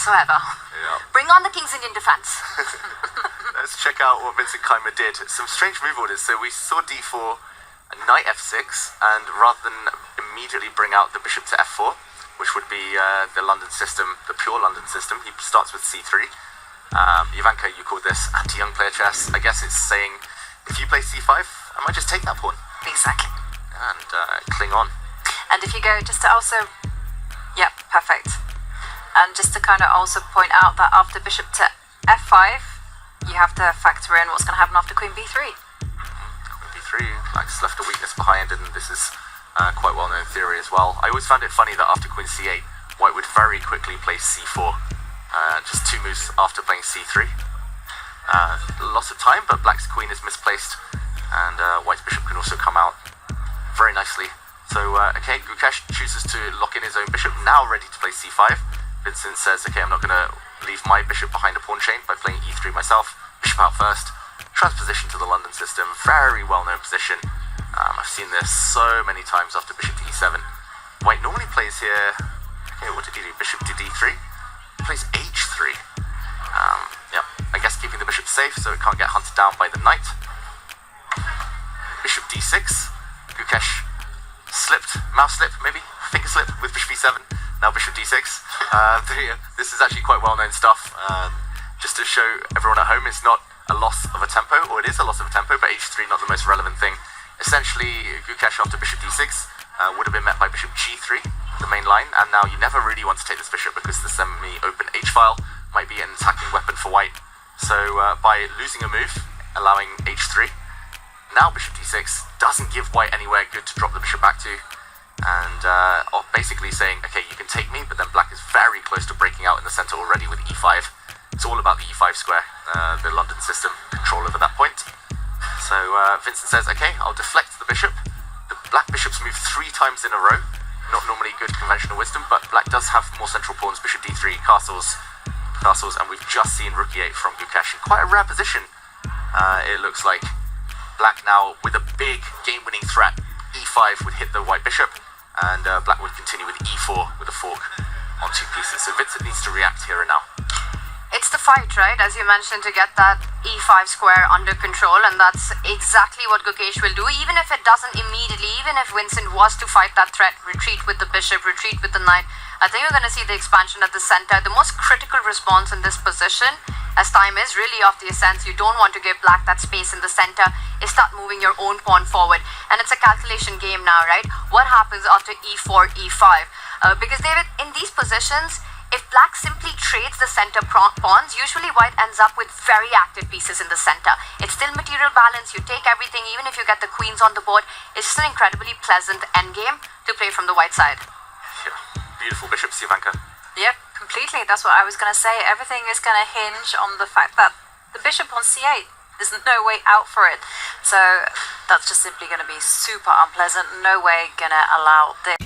whatsoever. Yeah. Bring on the King's Indian defense. Let's check out what Vincent Keymer did. Some strange move orders. So we saw d4, knight f6, and rather than immediately bring out the bishop to f4, which would be the London system, the pure London system, he starts with c3. Ivanka, you called this anti-young player chess. I guess it's saying, if you play c5, I might just take that pawn. Exactly. And cling on. And if you go, just to also, yeah, perfect. And just to kind of also point out that after bishop to f5, you have to factor in what's going to happen after queen b3. Queen b3, Black's left a weakness behind, and this is quite well-known theory as well. I always found it funny that after queen c8, White would very quickly play c4, just 2 moves after playing c3. Lots of time, but Black's queen is misplaced, and White's bishop can also come out very nicely. So, okay, Gukesh chooses to lock in his own bishop, now ready to play c5. Vincent says, okay, I'm not going to leave my bishop behind a pawn chain by playing e3 myself. Bishop out first, transposition to the London system, very well-known position. I've seen this so many times after bishop to e7. White normally plays here, okay, what did he do? Bishop to d3, he plays h3. Yeah, I guess keeping the bishop safe so it can't get hunted down by the knight. Bishop d6, Gukesh slipped, mouse slip maybe, finger slip with bishop e7, now bishop d6. This is actually quite well-known stuff. Just to show everyone at home, it's not a loss of a tempo, or it is a loss of a tempo, but h3 not the most relevant thing. Essentially, Gukesh after bishop d6 would have been met by bishop g3, the main line, and now you never really want to take this bishop because the semi-open h-file might be an attacking weapon for White. So by losing a move, allowing h3, now bishop d6 doesn't give White anywhere good to drop the bishop back to, and basically saying, okay, you can take me, but then Black is very close to breaking out in the center already with e5. It's all about the e5 square, the London system control over that point. So Vincent says, okay, I'll deflect the bishop. The Black bishops move 3 times in a row. Not normally good conventional wisdom, but Black does have more central pawns, bishop d3, castles, and we've just seen rook e8 from Gukesh in quite a rare position. It looks like Black now with a big game-winning threat. e5 would hit the White bishop, and Black would continue with e4 with a fork on 2 pieces. So Vincent needs to react here and now. It's the fight, right, as you mentioned, to get that e5 square under control, and that's exactly what Gukesh will do, even if it doesn't immediately, even if Vincent was to fight that threat, retreat with the bishop, retreat with the knight. I think we're going to see the expansion at the center. The most critical response in this position, as time is really of the essence, you don't want to give Black that space in the center, is start moving your own pawn forward. And it's a calculation game now, right? What happens after e4, e5? Because David, in these positions, if Black simply trades the center pawns, usually White ends up with very active pieces in the center. It's still material balance, you take everything, even if you get the queens on the board. It's just an incredibly pleasant endgame to play from the White side. Yeah, beautiful bishops, Ivanka. Yeah, completely. That's what I was going to say. Everything is going to hinge on the fact that the bishop on c8, there's no way out for it. So that's just simply going to be super unpleasant. No way going to allow this.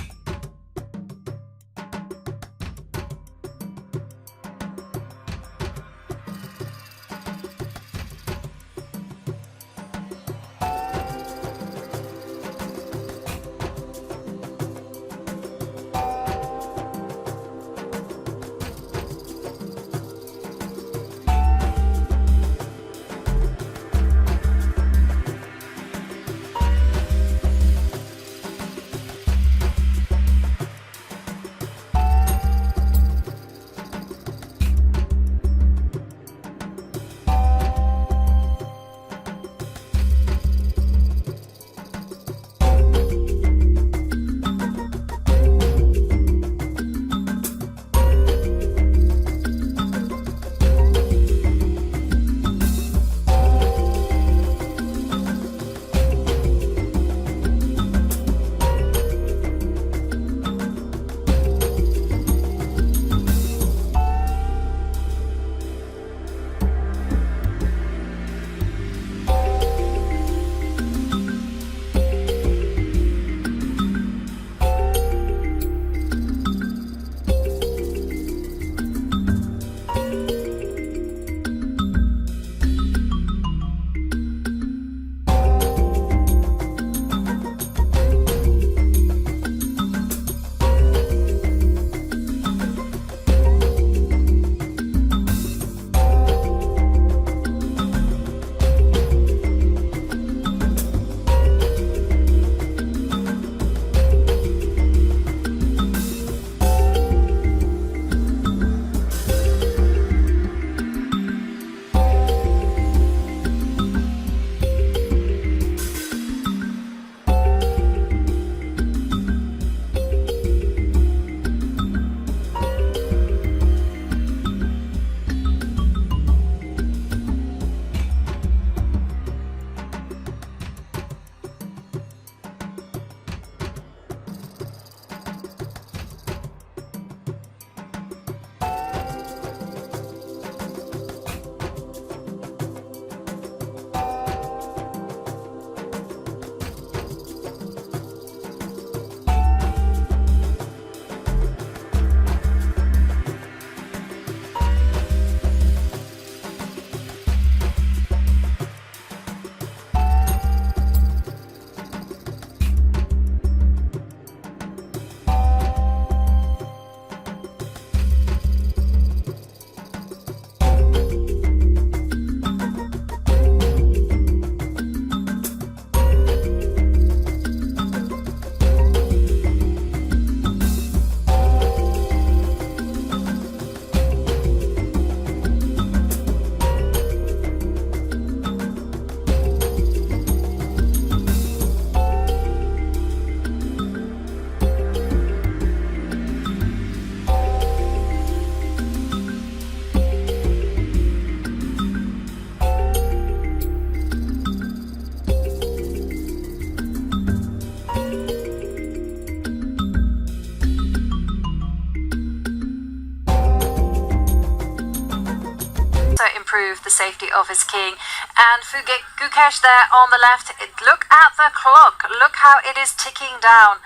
safety of his king. And Gukesh there on the left. Look at the clock. Look how it is ticking down.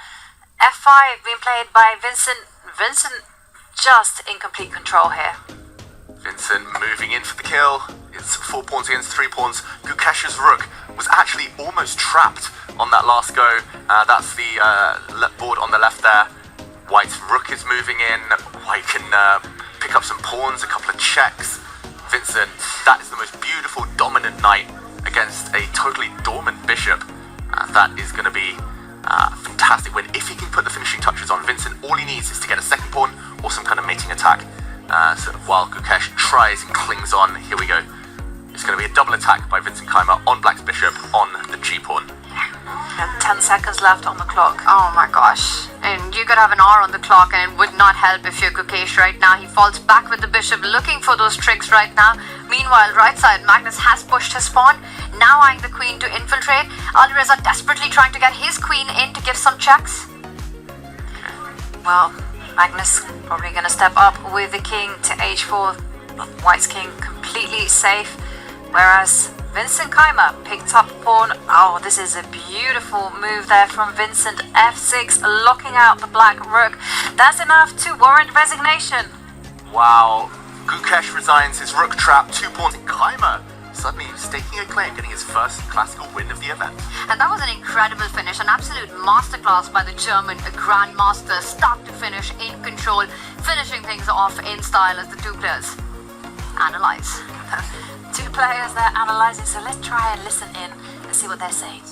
F5 being played by Vincent. Vincent just in complete control here. Vincent moving in for the kill. It's 4 pawns against 3 pawns. Gukesh's rook was actually almost trapped on that last go. That's the board on the left there. White's rook is moving in. White can pick up some pawns, a couple of checks. Vincent, that is the most beautiful dominant knight against a totally dormant bishop. That is going to be a fantastic win. If he can put the finishing touches on Vincent, all he needs is to get a second pawn or some kind of mating attack. So while Gukesh tries and clings on, here we go. It's going to be a double attack by Vincent Keymer on Black's bishop on the g-pawn. And 10 seconds left on the clock. Oh my gosh. And you could have an hour on the clock and it would not help if you're Gukesh right now. He falls back with the bishop, looking for those tricks right now. Meanwhile, right side, Magnus has pushed his pawn, now eyeing the queen to infiltrate. Alireza desperately trying to get his queen in to give some checks. Well, Magnus probably going to step up with the king to h4. White's king completely safe. Whereas Vincent Keymer picked up a pawn. Oh, this is a beautiful move there from Vincent. F6, locking out the black rook. That's enough to warrant resignation. Wow. Gukesh resigns his rook trap, 2 pawns. Keymer suddenly staking a claim, getting his first classical win of the event. And that was an incredible finish, an absolute masterclass by the German grandmaster, start to finish in control, finishing things off in style as the two players analyze. Two players there analysing, so let's try and listen in and see what they're saying.